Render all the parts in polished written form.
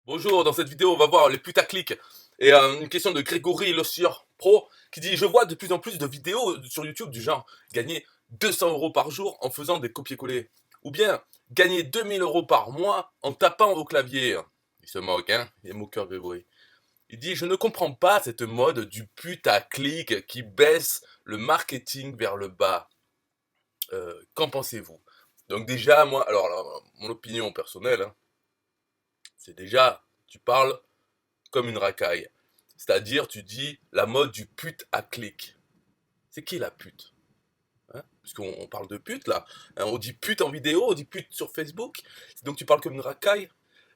Bonjour, dans cette vidéo, on va voir les putaclics. Et une question de Grégory Lossier Pro qui dit: Je vois de plus en plus de vidéos sur YouTube du genre gagner 200 € par jour en faisant des copier-coller. Ou bien gagner 2000 € par mois en tapant au clavier. Il se moque, hein? Il est moqueur, Grégory. Il dit: Je ne comprends pas cette mode du putaclic qui baisse le marketing vers le bas. Qu'en pensez-vous? Donc, déjà, moi, alors, mon opinion personnelle, hein, c'est déjà, tu parles comme une racaille. C'est-à-dire, tu dis la mode du pute à clic. C'est qui la pute, hein? Puisqu'on parle de pute là. Hein, on dit pute en vidéo, on dit pute sur Facebook. Donc tu parles comme une racaille.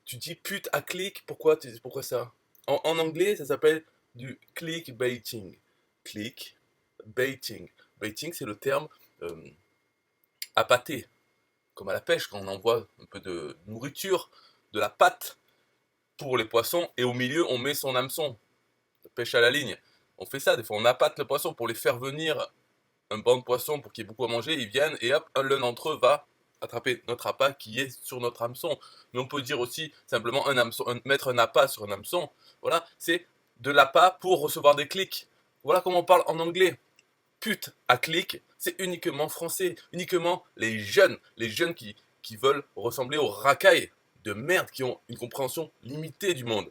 Tu dis pute à clic. Pourquoi ça? En anglais, ça s'appelle du clickbaiting. Clickbaiting. Baiting, c'est le terme euh, appâté, comme à la pêche, quand on envoie un peu de nourriture, de la pâte pour les poissons, et au milieu, on met son hameçon. Pêche à la ligne. On fait ça, des fois on appâte le poisson pour les faire venir un banc de poissons pour qu'il y ait beaucoup à manger, ils viennent et hop, l'un d'entre eux va attraper notre appât qui est sur notre hameçon. Mais on peut dire aussi simplement un hameçon, mettre un appât sur un hameçon. Voilà, c'est de l'appât pour recevoir des clics. Voilà comment on parle en anglais. Pute à clic, c'est uniquement français, uniquement les jeunes qui veulent ressembler aux racailles de merde, qui ont une compréhension limitée du monde.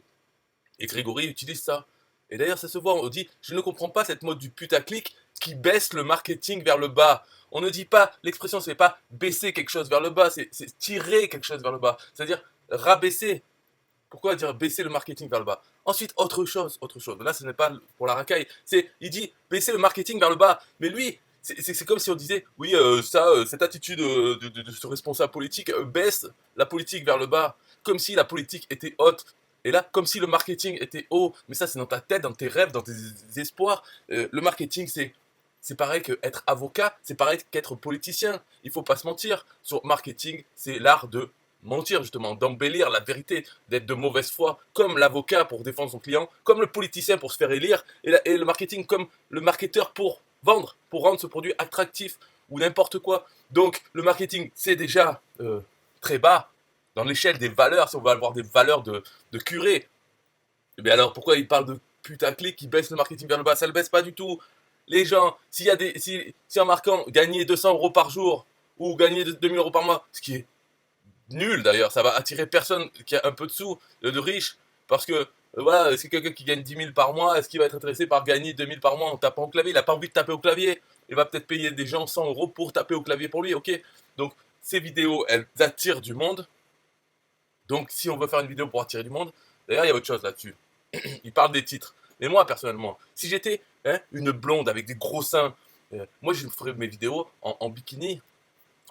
Et Grégory utilise ça. Et d'ailleurs, ça se voit, on dit: Je ne comprends pas cette mode du putaclic qui baisse le marketing vers le bas. On ne dit pas, l'expression, c'est pas baisser quelque chose vers le bas, c'est tirer quelque chose vers le bas. C'est-à-dire rabaisser. Pourquoi dire baisser le marketing vers le bas? Ensuite, autre chose, autre chose. Là, ce n'est pas pour la racaille. Il dit baisser le marketing vers le bas. Mais lui, c'est comme si on disait: Oui, cette attitude de ce responsable politique baisse la politique vers le bas. Comme si la politique était haute. Et là, comme si le marketing était haut. Mais ça, c'est dans ta tête, dans tes rêves, dans tes espoirs. Le marketing, c'est pareil qu'être avocat, c'est pareil qu'être politicien. Il faut pas se mentir. Sur marketing, c'est l'art de mentir, justement, d'embellir la vérité, d'être de mauvaise foi, comme l'avocat pour défendre son client, comme le politicien pour se faire élire, et le marketing comme le marketeur pour vendre, pour rendre ce produit attractif, ou n'importe quoi. Donc le marketing, c'est déjà très bas dans l'échelle des valeurs, si on veut avoir des valeurs de curé. Mais alors pourquoi il parle de putaclic qui baisse le marketing vers le bas? Ça le baisse pas du tout. Les gens, si en marquant gagner 200 € par jour, ou gagner 2000 € par mois, ce qui est nul d'ailleurs, ça va attirer personne qui a un peu de sous, de riches, parce que voilà, c'est quelqu'un qui gagne 10 000 par mois, est-ce qu'il va être intéressé par gagner 2000 par mois en tapant au clavier? Il n'a pas envie de taper au clavier, il va peut-être payer des gens 100 € pour taper au clavier pour lui, ok? Donc ces vidéos, elles attirent du monde, donc si on veut faire une vidéo pour attirer du monde, d'ailleurs il y a autre chose là-dessus, il parle des titres, mais moi personnellement, si j'étais une blonde avec des gros seins, moi je ferais mes vidéos en bikini,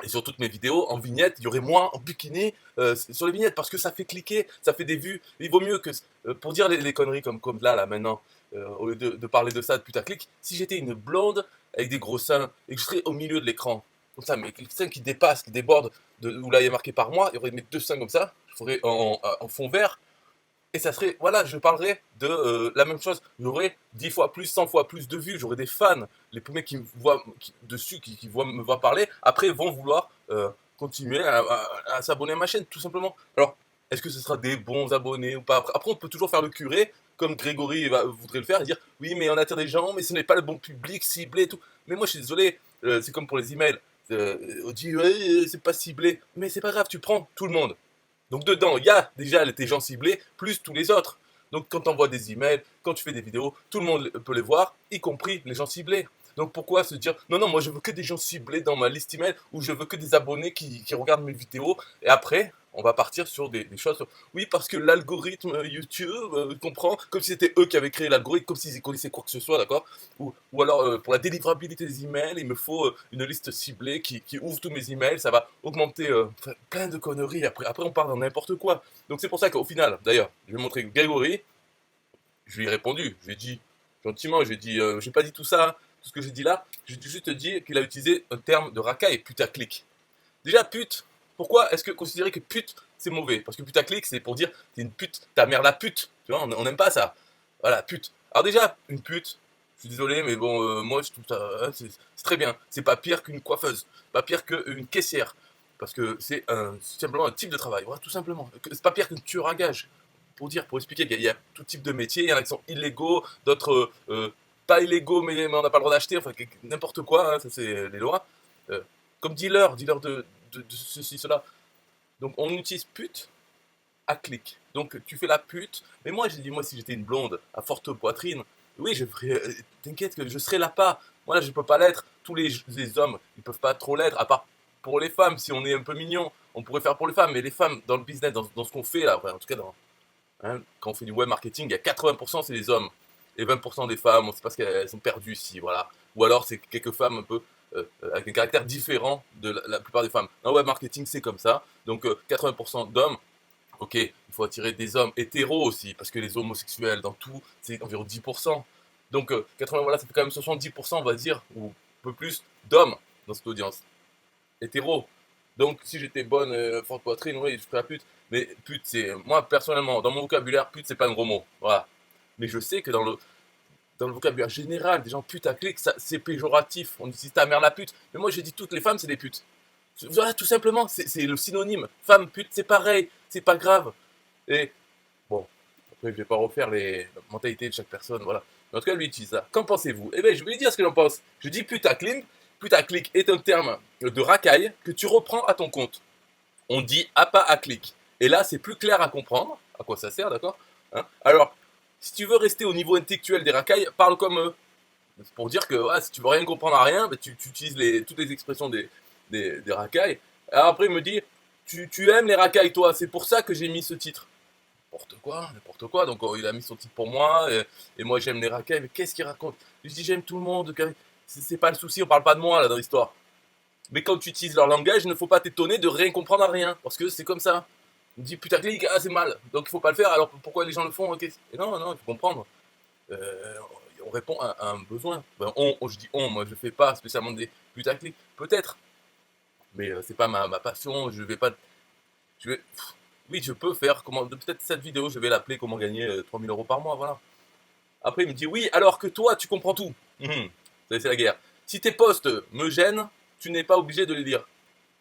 et sur toutes mes vidéos, en vignette, il y aurait moins en bikini sur les vignettes parce que ça fait cliquer, ça fait des vues. Il vaut mieux que, pour dire les conneries comme là maintenant, au lieu de parler de ça de putaclic, si j'étais une blonde avec des gros seins et que je serais au milieu de l'écran, comme ça, mais les seins qui dépassent, qui débordent, où là il y a marqué par mois, il y aurait mes deux seins comme ça, je ferais en fond vert, et ça serait, voilà, je parlerais de la même chose. J'aurais 10 fois plus, 100 fois plus de vues, j'aurais des fans. Les premiers qui me voient dessus, me voient parler, après vont vouloir continuer à s'abonner à ma chaîne, tout simplement. Alors, est-ce que ce sera des bons abonnés ou pas? Après, on peut toujours faire le curé, comme Grégory voudrait le faire, et dire: Oui, mais on attire des gens, mais ce n'est pas le bon public ciblé et tout. Mais moi, je suis désolé, c'est comme pour les emails. On dit: Ouais, c'est pas ciblé. Mais c'est pas grave, tu prends tout le monde. Donc dedans, il y a déjà tes gens ciblés, plus tous les autres. Donc quand tu envoies des emails, quand tu fais des vidéos, tout le monde peut les voir, y compris les gens ciblés. Donc pourquoi se dire: Non, non, moi je veux que des gens ciblés dans ma liste email, ou je veux que des abonnés qui regardent mes vidéos, et après, on va partir sur des choses. Oui, parce que l'algorithme YouTube comprend, comme si c'était eux qui avaient créé l'algorithme, comme s'ils connaissaient quoi que ce soit, d'accord? Ou alors, pour la délivrabilité des emails, il me faut une liste ciblée qui ouvre tous mes emails, ça va augmenter plein de conneries. Après, on part dans n'importe quoi. Donc c'est pour ça qu'au final, d'ailleurs, je vais montrer Grégory, je lui ai répondu, je lui ai dit gentiment, je lui ai dit, j'ai pas dit tout ça, tout ce que j'ai dit là, j'ai juste dit qu'il a utilisé un terme de racaille, putaclic. Déjà, pute, pourquoi est-ce que considérer que pute c'est mauvais? Parce que putaclic, c'est pour dire t'es une pute, ta mère la pute. Tu vois, on n'aime pas ça. Voilà, pute. Alors, déjà, une pute, je suis désolé, mais bon, moi je trouve ça, c'est très bien. C'est pas pire qu'une coiffeuse, pas pire qu'une caissière. Parce que c'est simplement un type de travail, voilà, tout simplement. C'est pas pire qu'une tueur à gage. pour expliquer qu'il y a tout type de métiers. Il y en a qui sont illégaux, d'autres pas illégaux, mais on n'a pas le droit d'acheter, enfin n'importe quoi, hein, ça c'est les lois. Euh, Comme dealer de ceci, cela. Donc on utilise pute à clic. Donc tu fais la pute. Mais moi j'ai dit, moi si j'étais une blonde à forte poitrine, oui je ferais, t'inquiète que je serais là pas. Moi là je peux pas l'être. Tous les hommes ils peuvent pas trop l'être. À part pour les femmes, si on est un peu mignon, on pourrait faire pour les femmes. Mais les femmes dans le business, dans ce qu'on fait là, en tout cas quand on fait du web marketing, il y a 80% c'est les hommes. Et 20% des femmes, on sait pas ce qu'elles sont perdues ici, voilà. Ou alors c'est quelques femmes un peu avec un caractère différent de la plupart des femmes. Dans le web marketing, c'est comme ça. Donc 80% d'hommes. Ok, il faut attirer des hommes hétéros aussi, parce que les homosexuels, dans tout, c'est environ 10%. Donc 80, voilà, ça fait quand même 70%, on va dire, ou un peu plus, d'hommes dans cette audience. Hétéros. Donc si j'étais bonne, forte poitrine, oui, je ferais la pute. Mais pute, c'est. Moi, personnellement, dans mon vocabulaire, pute, c'est pas un gros mot. Voilà. Mais je sais que dans le vocabulaire général, des gens putaclic, c'est péjoratif. On utilise ta mère la pute. Mais moi, j'ai dit toutes les femmes, c'est des putes. Voilà, tout simplement, c'est le synonyme. Femme, pute, c'est pareil, c'est pas grave. Et bon, après, je vais pas refaire les mentalités de chaque personne, voilà. Mais en tout cas, lui utilise ça. Qu'en pensez-vous? Eh bien, je vais lui dire ce que j'en pense. Je dis putaclic. Putaclic est un terme de racaille que tu reprends à ton compte. On dit à pas à clic. Et là, c'est plus clair à comprendre. À quoi ça sert, d'accord, hein? Alors, si tu veux rester au niveau intellectuel des racailles, parle comme eux. C'est pour dire que si tu veux rien comprendre à rien, bah, tu utilises toutes les expressions des racailles. Alors après, il me dit, tu aimes les racailles, toi, c'est pour ça que j'ai mis ce titre. N'importe quoi, n'importe quoi. Donc il a mis son titre pour moi, et moi j'aime les racailles, mais qu'est-ce qu'il raconte? Je dis, j'aime tout le monde, c'est pas le souci, on parle pas de moi là dans l'histoire. Mais quand tu utilises leur langage, il ne faut pas t'étonner de rien comprendre à rien, parce que c'est comme ça. On dit putaclic, ah c'est mal, donc il faut pas le faire, alors pourquoi les gens le font? Ok. Et non, non, il faut comprendre. Euh, on répond à un besoin. Ben, je dis on, moi je fais pas spécialement des putaclic, peut-être, mais c'est pas ma passion, je vais pas. Je vais, oui, je peux faire, peut-être cette vidéo, je vais l'appeler comment gagner 3000 € par mois, voilà. Après, il me dit, oui, alors que toi, tu comprends tout. C'est la guerre. Si tes posts me gênent, tu n'es pas obligé de les lire.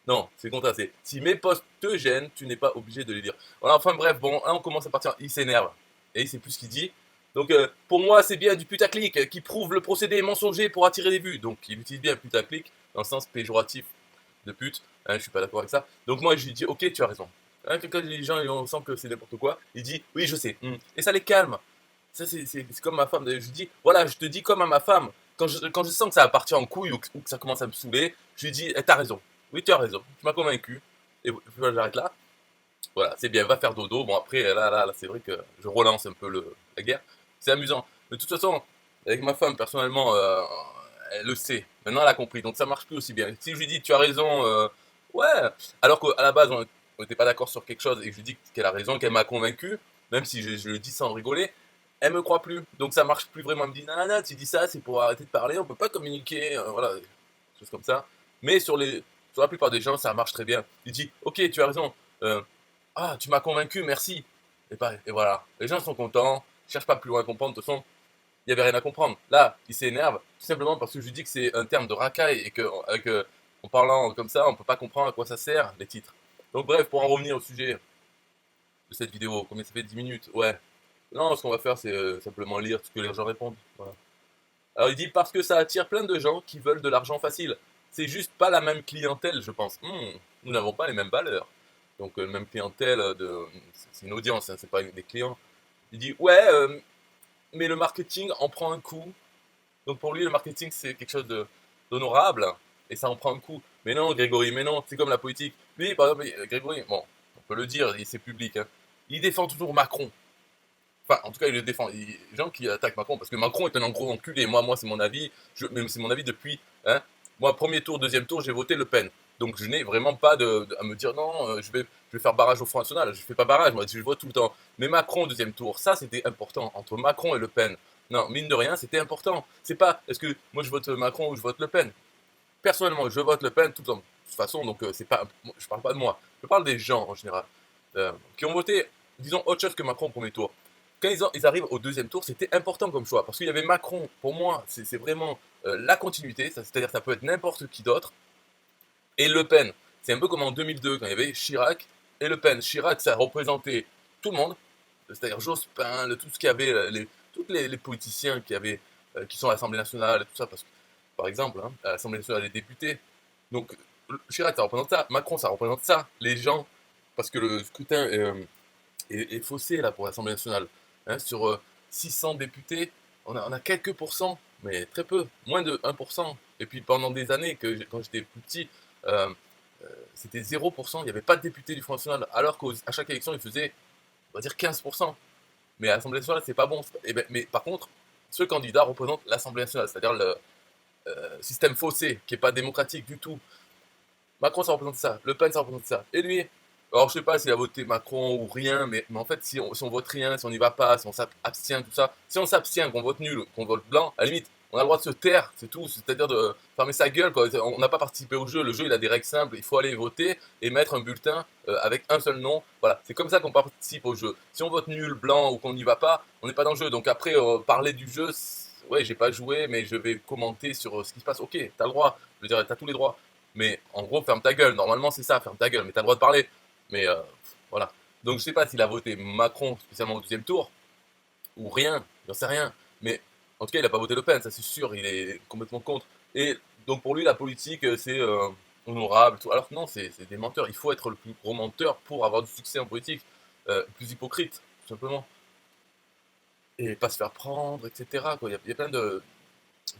Non, c'est contraire, c'est si mes posts te gênent, tu n'es pas obligé de les lire. Voilà, enfin bref, bon, là on commence à partir, il s'énerve. Et il sait plus ce qu'il dit. Donc pour moi, c'est bien du putaclic qui prouve le procédé mensonger pour attirer des vues. Donc il utilise bien putaclic dans le sens péjoratif de pute. Hein, je suis pas d'accord avec ça. Donc moi, je lui dis, ok, tu as raison. Hein, quand les gens on sent que c'est n'importe quoi, il dit, oui, je sais. Et ça les calme. Ça, c'est comme ma femme. Je lui dis, voilà, je te dis comme à ma femme. Quand je sens que ça va partir en couille ou que ça commence à me saouler, je lui dis, t'as raison. Oui, tu as raison. Tu m'as convaincu. Et voilà, j'arrête là. Voilà, c'est bien, va faire dodo. Bon, après, là c'est vrai que je relance un peu la guerre. C'est amusant. Mais de toute façon, avec ma femme, personnellement, elle le sait. Maintenant, elle a compris. Donc, ça marche plus aussi bien. Si je lui dis, tu as raison, ouais. Alors qu'à la base, on n'était pas d'accord sur quelque chose et que je lui dis qu'elle a raison, qu'elle m'a convaincu, même si je le dis sans rigoler, elle me croit plus. Donc, ça marche plus vraiment. Elle me dit, nanana, tu dis ça, c'est pour arrêter de parler, on peut pas communiquer. Voilà, des choses comme ça. Mais sur la plupart des gens, ça marche très bien. Il dit, ok, tu as raison. euh, ah, tu m'as convaincu, merci. Et voilà. Les gens sont contents. Cherche pas plus loin à comprendre. De toute façon, il n'y avait rien à comprendre. Là, il s'énerve tout simplement parce que je lui dis que c'est un terme de racaille et en parlant comme ça, on peut pas comprendre à quoi ça sert, les titres. Donc, bref, pour en revenir au sujet de cette vidéo, combien ça fait 10 minutes? Ouais. Non, ce qu'on va faire, c'est simplement lire ce que les gens répondent. Voilà. Alors, il dit parce que ça attire plein de gens qui veulent de l'argent facile. C'est juste pas la même clientèle, je pense. Nous n'avons pas les mêmes valeurs. Donc, même clientèle, c'est une audience, hein, c'est pas des clients. Il dit, ouais, mais le marketing en prend un coup. Donc, pour lui, le marketing, c'est quelque chose d'honorable. Et ça en prend un coup. Mais non, Grégory, mais non, c'est comme la politique. Lui, par exemple, Grégory, bon, on peut le dire, c'est public. Hein, il défend toujours Macron. Enfin, en tout cas, il le défend. Les gens qui attaquent Macron, parce que Macron est un gros enculé. Moi, c'est mon avis. Même c'est mon avis depuis. Hein, moi, premier tour, deuxième tour, j'ai voté Le Pen. Donc, je n'ai vraiment pas à me dire non, je vais faire barrage au Front National. Je fais pas barrage, moi, je vote tout le temps. Mais Macron, deuxième tour, ça, c'était important. Entre Macron et Le Pen. Non, mine de rien, c'était important. C'est pas, est-ce que moi, je vote Macron ou je vote Le Pen? Personnellement, je vote Le Pen tout le temps. De toute façon, donc, c'est pas, je parle pas de moi. Je parle des gens, en général, qui ont voté, disons, autre chose que Macron au premier tour. Quand ils arrivent au deuxième tour, c'était important comme choix. Parce qu'il y avait Macron, pour moi, c'est vraiment la continuité. C'est-à-dire que ça peut être n'importe qui d'autre. Et Le Pen, c'est un peu comme en 2002, quand il y avait Chirac et Le Pen. Chirac, ça représentait tout le monde. c'est-à-dire Jospin, tout ce qu'il y avait, tous les politiciens qui sont à l'Assemblée nationale et tout ça, parce que, par exemple, hein, à l'Assemblée nationale, les députés, donc Chirac, ça représente ça, Macron, ça représente ça, les gens, parce que le scrutin est faussé là pour l'Assemblée nationale. Hein, sur 600 députés, on a quelques pourcents, mais très peu, moins de 1%. Et puis pendant des années, quand j'étais plus petit, euh, c'était 0%, il n'y avait pas de députés du Front National, alors qu'à chaque élection, ils faisaient, on va dire, 15%. Mais à l'Assemblée nationale, c'est pas bon. Mais par contre, ce candidat représente l'Assemblée nationale, c'est-à-dire le système faussé, qui n'est pas démocratique du tout. Macron, ça représente ça. Le Pen, ça représente ça. Et lui, alors je sais pas s'il a voté Macron ou rien, mais en fait, si on vote rien, si on n'y va pas, si on s'abstient, tout ça, si on s'abstient, qu'on vote nul, qu'on vote blanc, à la limite, on a le droit de se taire, c'est tout. C'est-à-dire de fermer sa gueule, quoi. On n'a pas participé au jeu. Le jeu, il a des règles simples. Il faut aller voter et mettre un bulletin avec un seul nom. Voilà, c'est comme ça qu'on participe au jeu. Si on vote nul, blanc ou qu'on n'y va pas, on n'est pas dans le jeu. Donc après, parler du jeu, ouais, j'ai pas joué, mais je vais commenter sur ce qui se passe. Ok, t'as le droit. Je veux dire, t'as tous les droits. Mais en gros, ferme ta gueule. Normalement, c'est ça, ferme ta gueule. Mais t'as le droit de parler. Mais voilà. Donc je sais pas s'il a voté Macron, spécialement au deuxième tour, ou rien, j'en sais rien. Mais en tout cas, il n'a pas voté Le Pen, ça c'est sûr, il est complètement contre. Et donc pour lui, la politique, c'est honorable, tout. Alors que non, c'est des menteurs. Il faut être le plus gros menteur pour avoir du succès en politique. Le plus hypocrite, tout simplement. Et pas se faire prendre, etc. Quoi. Il y a plein de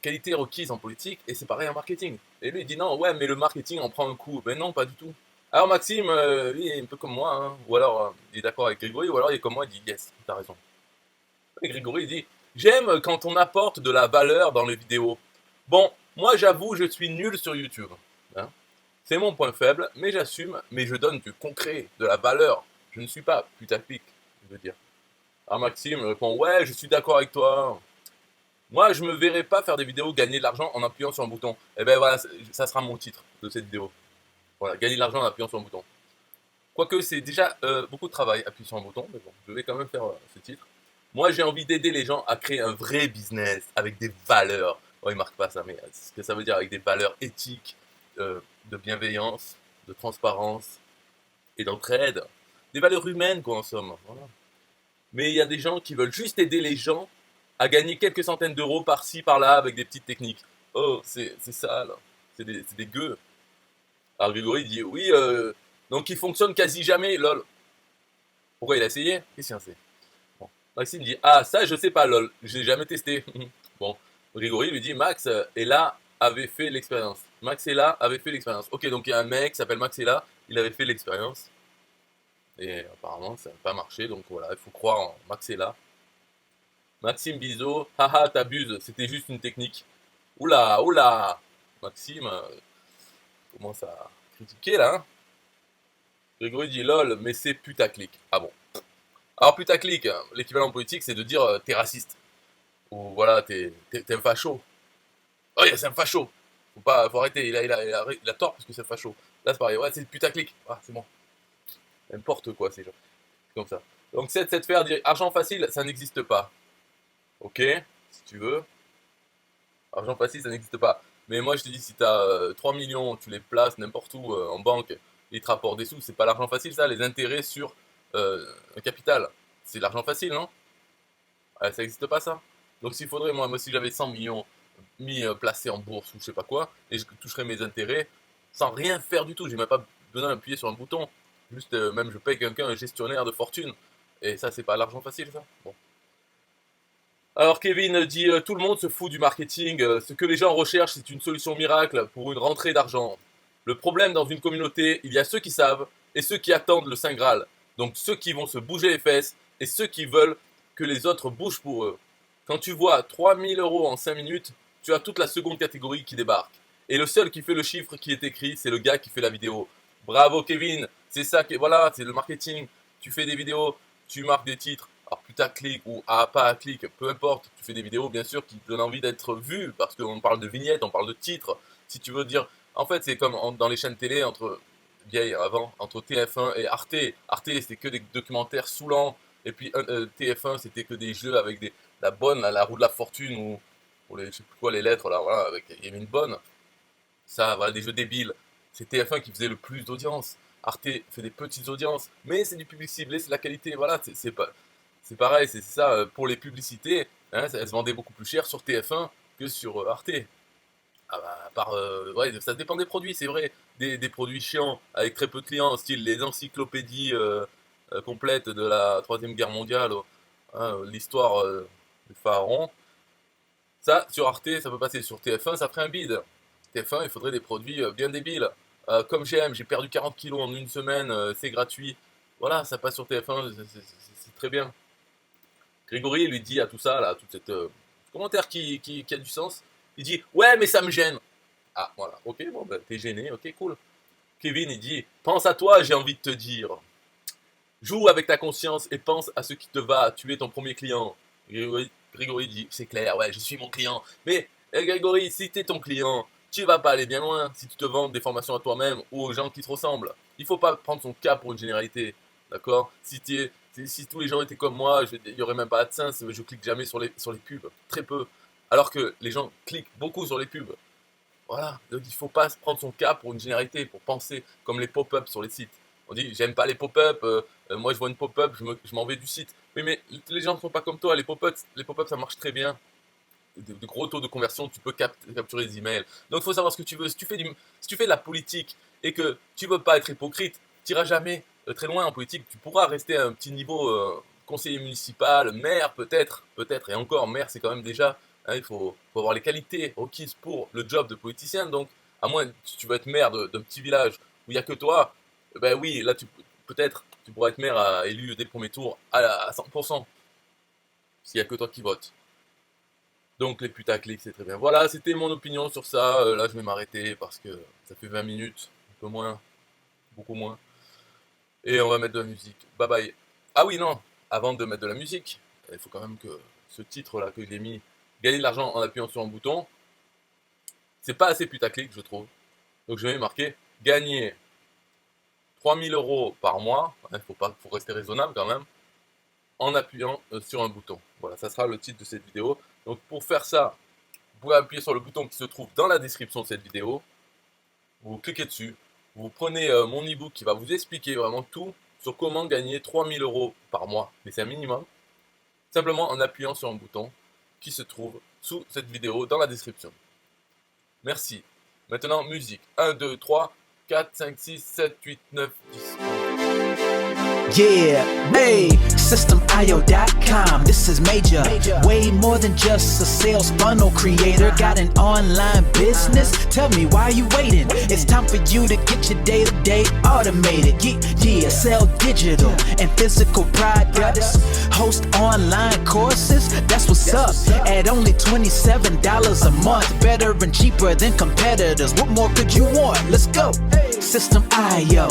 qualités requises en politique, et c'est pareil en marketing. Et lui, il dit non, ouais, mais le marketing en prend un coup. Ben non, pas du tout. Alors Maxime, lui, il est un peu comme moi, hein. Ou alors il est d'accord avec Grégory, ou alors il est comme moi, il dit yes, t'as raison. Et Grégory, il dit j'aime quand on apporte de la valeur dans les vidéos. Bon, moi j'avoue, je suis nul sur YouTube. Hein. C'est mon point faible, mais j'assume, mais je donne du concret, de la valeur. Je ne suis pas putaclic, je veux dire. Alors Maxime répond ouais, je suis d'accord avec toi. Moi, je me verrais pas faire des vidéos gagner de l'argent en appuyant sur un bouton. Et ben voilà, ça sera mon titre de cette vidéo. Voilà, gagner de l'argent en appuyant sur un bouton. Quoique c'est déjà beaucoup de travail, appuyer sur un bouton, mais bon, je vais quand même faire ce titre. Moi, j'ai envie d'aider les gens à créer un vrai business avec des valeurs. Oh, il marque pas ça, mais ce que ça veut dire avec des valeurs éthiques, de bienveillance, de transparence et d'entraide. Des valeurs humaines, quoi, en somme. Voilà. Mais il y a des gens qui veulent juste aider les gens à gagner quelques centaines d'euros par-ci, par-là, avec des petites techniques. Oh, c'est ça, là. C'est des gueux. Alors Grégory dit, oui, donc il fonctionne quasi jamais, lol. Pourquoi il a essayé? Qu'est-ce qu'il en sait? Bon. Maxime dit, ah, ça, je sais pas, lol. J'ai jamais testé. Bon. Grégory lui dit, Max et là avait fait l'expérience. Max et là avait fait l'expérience. Ok, donc il y a un mec qui s'appelle Max et là, il avait fait l'expérience. Et apparemment, ça n'a pas marché, donc voilà, il faut croire en Max et là. Maxime Bizot, haha, t'abuses, c'était juste une technique. Oula, oula. Maxime commence à critiquer là. Hein. Grégory dit lol, mais c'est putaclic. Ah bon. Alors putaclic, hein, l'équivalent politique, c'est de dire t'es raciste. Ou voilà, t'es un facho. Oh, c'est un facho. Faut arrêter, il a tort parce que c'est un facho. Là, c'est pareil, ouais, c'est putaclic. Ah, c'est bon. N'importe quoi, ces gens. C'est comme ça. Donc, cette faire dire argent facile, ça n'existe pas. Ok, si tu veux. Argent facile, ça n'existe pas. Mais moi, je te dis, si tu as 3 millions, tu les places n'importe où en banque, ils te rapportent des sous, c'est pas l'argent facile, ça, les intérêts sur un capital. C'est l'argent facile, non? Ouais, ça n'existe pas, ça. Donc, s'il faudrait, moi, si j'avais 100 millions mis placés en bourse ou je sais pas quoi, et je toucherais mes intérêts sans rien faire du tout, j'ai même pas besoin d'appuyer sur un bouton. Juste, même je paye quelqu'un, un gestionnaire de fortune. Et ça, c'est pas l'argent facile, ça? Bon. Alors Kevin dit tout le monde se fout du marketing, ce que les gens recherchent c'est une solution miracle pour une rentrée d'argent. Le problème dans une communauté, il y a ceux qui savent et ceux qui attendent le Saint Graal. Donc ceux qui vont se bouger les fesses et ceux qui veulent que les autres bougent pour eux. Quand tu vois 3000 € en 5 minutes, tu as toute la seconde catégorie qui débarque. Et le seul qui fait le chiffre qui est écrit, c'est le gars qui fait la vidéo. Bravo Kevin, c'est ça qui voilà, c'est le marketing. Tu fais des vidéos, tu marques des titres, alors putaclic ou pas à clic, peu importe, tu fais des vidéos bien sûr qui te donnent envie d'être vu, parce qu'on parle de vignettes, on parle de titres. Si tu veux dire, en fait c'est comme dans les chaînes télé entre vieilles avant, entre TF1 et Arte. Arte c'était que des documentaires saoulants, et puis TF1 c'était que des jeux avec la bonne, la roue de la fortune ou les, je sais plus quoi les lettres là, voilà, avec il y avait une bonne. Ça, voilà, des jeux débiles. C'est TF1 qui faisait le plus d'audience. Arte fait des petites audiences, mais c'est du public ciblé, c'est la qualité, voilà, c'est pas. c'est pareil, c'est ça, pour les publicités, hein, elles se vendaient beaucoup plus cher sur TF1 que sur Arte. Ah bah, à part, ouais, ça dépend des produits, c'est vrai. Des produits chiants, avec très peu de clients, style les encyclopédies complètes de la Troisième Guerre mondiale, hein, l'histoire du pharaon. Ça, sur Arte, ça peut passer. Sur TF1, ça ferait un bide. TF1, il faudrait des produits bien débiles. Comme j'aime, j'ai perdu 40 kilos en une semaine, c'est gratuit. Voilà, ça passe sur TF1, c'est très bien. Grégory lui dit à tout ça, là, tout cette commentaire qui a du sens, il dit ouais, mais ça me gêne. Ah, voilà, ok, bon, bah, t'es gêné, ok, cool. Kevin, il dit pense à toi, j'ai envie de te dire. Joue avec ta conscience et pense à ce qui te va. Tu es ton premier client. Grégory dit c'est clair, ouais, je suis mon client. Mais Grégory, si t'es ton client, tu vas pas aller bien loin si tu te vends des formations à toi-même ou aux gens qui te ressemblent. Il faut pas prendre son cas pour une généralité, d'accord? Si tous les gens étaient comme moi, il n'y aurait même pas AdSense, je clique jamais sur les pubs, très peu. Alors que les gens cliquent beaucoup sur les pubs. Voilà, donc il ne faut pas se prendre son cas pour une généralité, pour penser comme les pop-up sur les sites. On dit j'aime pas les pop-up, moi je vois une pop-up, je m'en vais du site. Oui, mais les gens ne sont pas comme toi, les pop-up ça marche très bien. De gros taux de conversion, tu peux capturer des emails. Donc il faut savoir ce que tu veux. Si tu fais de la politique et que tu veux pas être hypocrite, tu n'iras jamais très loin en politique. Tu pourras rester à un petit niveau conseiller municipal, maire peut-être, et encore maire c'est quand même déjà, hein, il faut avoir les qualités requises pour le job de politicien. Donc à moins si tu veux être maire d'un petit village où il n'y a que toi, ben oui, là peut-être tu pourras être maire élu dès le premier tour à 100%, s'il n'y a que toi qui votes. Donc les putaclics, c'est très bien. Voilà, c'était mon opinion sur ça. Là, je vais m'arrêter parce que ça fait 20 minutes, un peu moins, beaucoup moins. Et on va mettre de la musique. Bye bye. Ah oui, non, avant de mettre de la musique, il faut quand même que ce titre-là que j'ai mis, gagner de l'argent en appuyant sur un bouton, c'est pas assez putaclic, je trouve. Donc je vais marquer gagner 3000 € par mois. Faut rester raisonnable quand même, en appuyant sur un bouton. Voilà, ça sera le titre de cette vidéo. Donc pour faire ça, vous pouvez appuyer sur le bouton qui se trouve dans la description de cette vidéo. Vous cliquez dessus. Vous prenez mon ebook qui va vous expliquer vraiment tout sur comment gagner 3000 € par mois. Mais c'est un minimum. Simplement en appuyant sur un bouton qui se trouve sous cette vidéo dans la description. Merci. Maintenant, musique. 1, 2, 3, 4, 5, 6, 7, 8, 9, 10. Yeah, hey, SystemIO.com, this is major. Way more than just a sales funnel creator. Got an online business? Tell me, why are you waiting? It's time for you to get your day-to-day automated. Yeah, sell digital and physical products. Host online courses, that's what's up. At only $27 a month, better and cheaper than competitors. What more could you want? Let's go. System.io,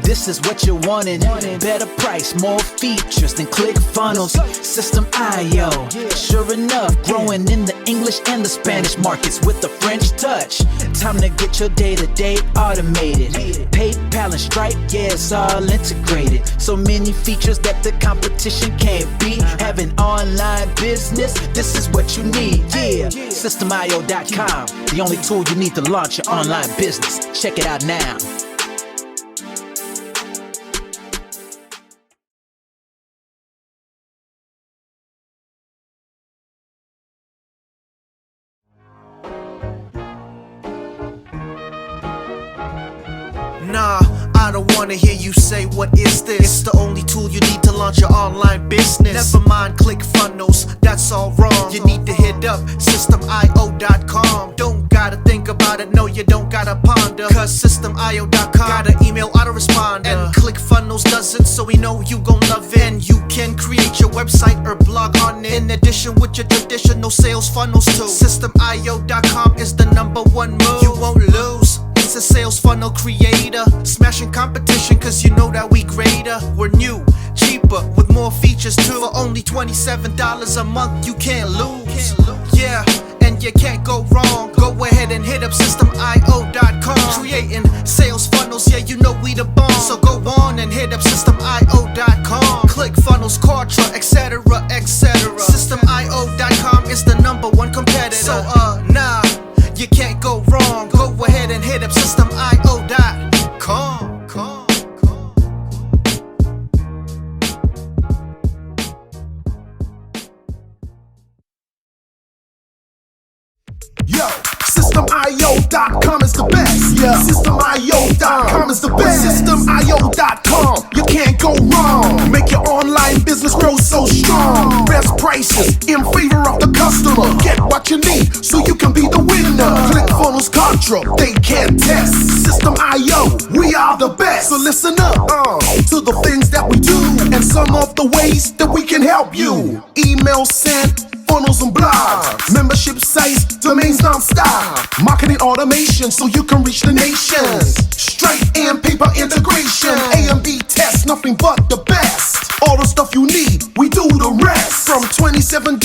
this is what you're wanting. Better price, more features than ClickFunnels. System.io, sure enough, growing in the English and the Spanish markets with the French touch. Time to get your day-to-day automated. PayPal and Stripe, yeah, it's all integrated. So many features that the competition can't beat. Have an online business, this is what you need. Yeah, System.io.com, the only tool you need to launch your online business. Check it out now. Nah, I don't wanna hear you say what is this. It's the only tool you need to launch your online business. Never mind ClickFunnels, that's all wrong. You need to hit up SystemIO.com. Don't gotta think about it, no you don't gotta ponder. Cause SystemIO.com got an email autoresponder. And ClickFunnels does it, so we know you gon' love it. And you can create your website or blog on it, in addition with your traditional sales funnels too. SystemIO.com is the #1 move. You won't lose. It's a sales funnel creator, smashing competition cause you know that we greater. We're new, cheaper, with more features too. For only $27 a month, you can't lose. Yeah, and you can't go wrong. Go ahead and hit up SystemIO.com. Creating sales funnels, yeah, you know we the bomb. So go on and hit up SystemIO.com. ClickFunnels, Kartra, etc, etc. SystemIO.com is the #1 competitor. So nah, you can't go wrong. Go ahead and hit up SystemIO.com. Yo, SystemIO.com is the best. Yeah, SystemIO.com is the best. SystemIO.com, you can't go wrong. Make your online business grow so strong. Best prices in favor of the customer. Get what you need so you can be the winner. ClickFunnels, Contra, they can't test. System.io, we are the best. So listen up to the things that we do and some of the ways that we can help you. Email sent, funnels and blogs, membership sites, domains non-stop, marketing automation so you can reach the nations. Straight and paper integration, A and B tests, nothing but the best. All the stuff you need, we do the rest. From $27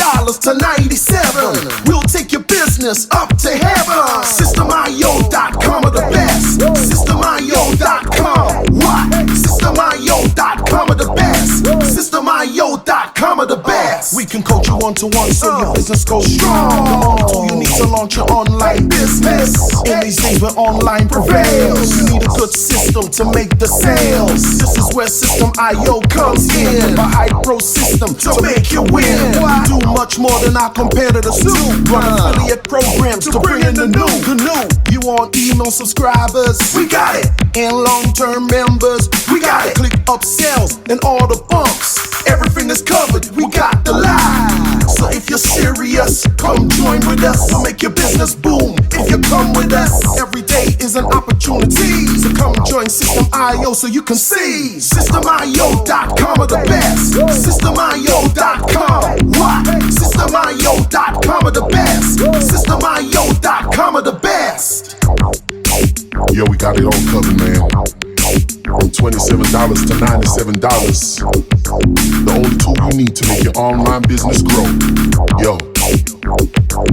to $97, we'll take your business up to heaven. SystemIO.com are the best. SystemIO.com, what? SystemIO.com are the best. SystemIO.com are the best. We can coach you one-to-one so your business goes strong. So you need to launch your online business. In these days where online prevails, you need a good system to make the sales. This is where System.io comes in. A high-pro system to make you win. We do much more than our competitors do. Run affiliate programs to bring in the new. You want email subscribers? We got it. And long-term members? We got it. Click upsells and all the bumps. Everything is covered. We got the line. So if you're serious, come join with us. We'll make your business boom. If you come with us, every day is an opportunity. So come join System.io so you can see. SystemIO.com are the best. SystemIO.com, what? SystemIO.com are the best. SystemIO.com are the best. Yo, we got it all covered, man. From $27 to $97. The only tool you need to make your online business grow. Yo,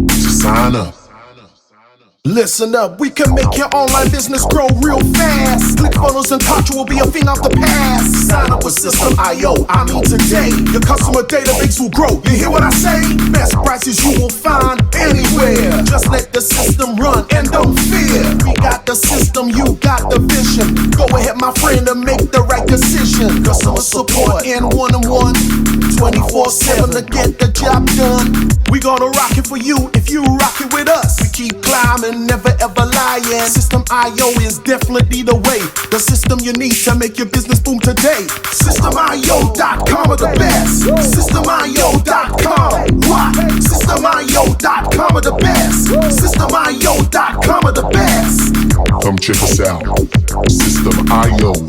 just sign up. Listen up, we can make your online business grow real fast. ClickFunnels and Contra will be a thing of the past. Sign up with System.io, I mean today. Your customer database will grow, you hear what I say? Best prices you will find anywhere. Just let the system run and don't fear. We got the system, you got the vision. Go ahead my friend and make the right decision. Customer support and one-on-one 24/7 to get the job done. We gonna rock it for you if you rock it with us. We keep climbing, never ever lying. System.io is definitely the way. The system you need to make your business boom today. SystemIO.com are the best. SystemIO.com, what? SystemIO.com are the best. SystemIO.com are the best. Come check us out. SystemIO.com.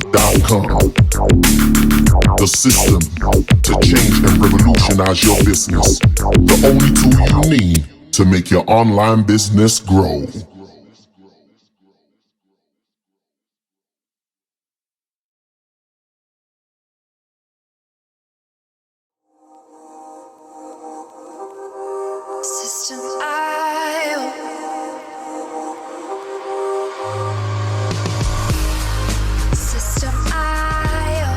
The system to change and revolutionize your business. The only tool you need to make your online business grow. System.io. System.io.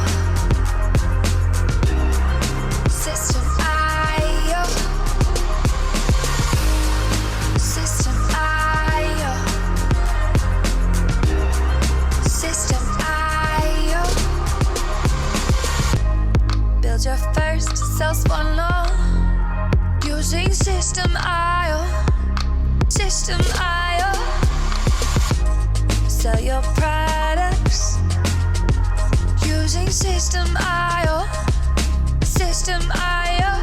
System.io. System.io. System.io. Build your first sales funnel using System.io. System.io. Sell your products using System.io. System.io.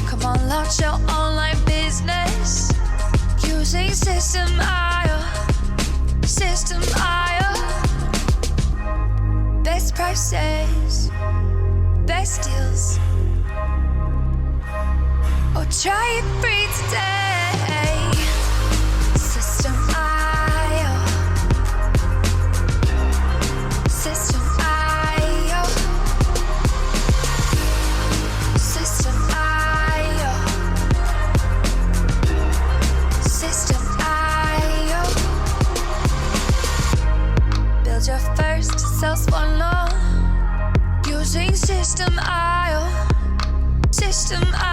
Come on, launch your online business using System.io. System.io. Best prices, best deals. Or try it free today. System.io. System.io. System.io. System.io. Build your first sales funnel using System.io. System.io.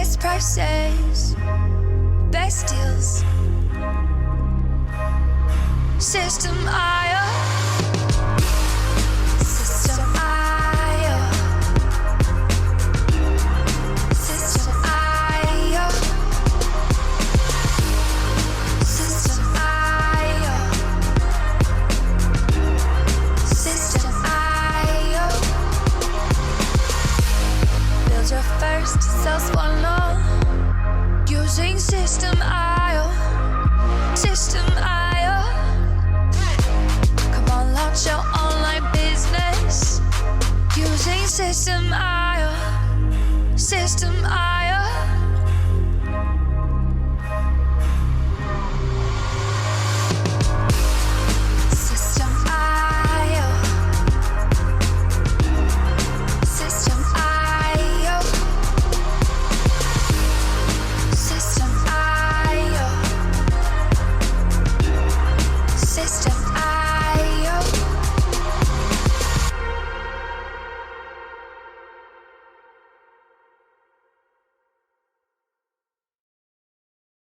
best prices, best deals. System.io. System.io. System.io. System.io. System.io. Build your first sales funnel using System.io. System.io. Come on, launch your online business using System.io. System.io.